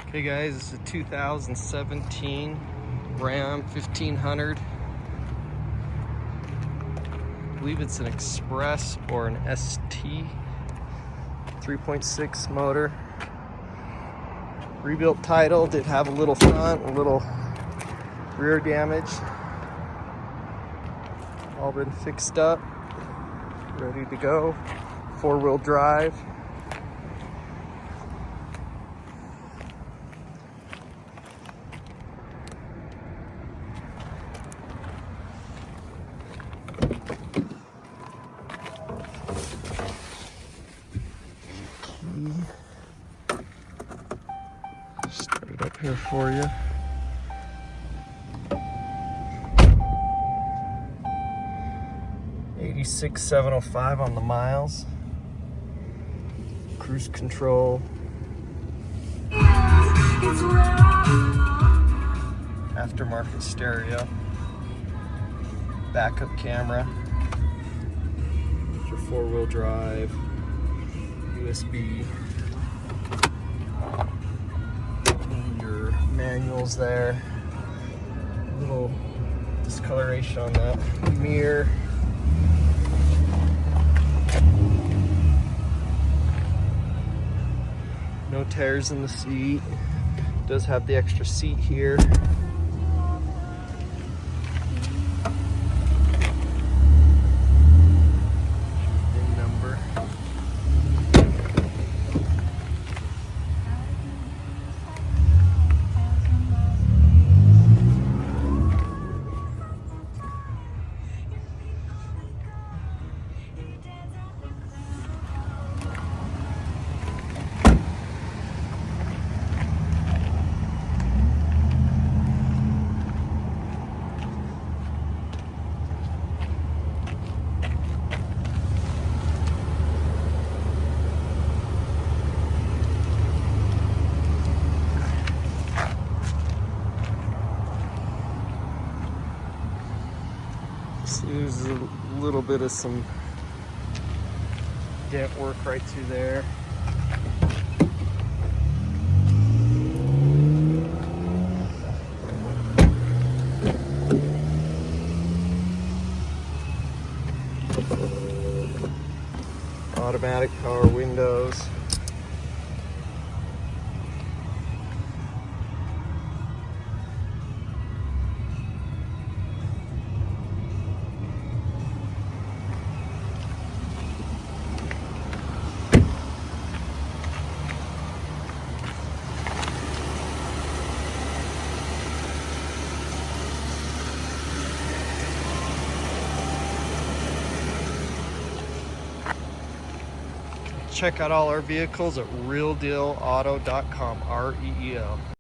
Okay guys, this is a 2017 Ram 1500. I believe it's an Express or an ST 3.6 motor. Rebuilt title, did have a little front, a little rear damage. All been fixed up, ready to go. 4-wheel drive. Start it up here for you. $86,705 on the miles. Cruise control. Aftermarket stereo. Backup camera. Your 4-wheel drive. USB. Your manuals there. Little discoloration on that mirror. No tears in the seat. Does have the extra seat here. VIN number. See, there's a little bit of some dent work right through there. Automatic power windows. Check out all our vehicles at realdealauto.com, REEL.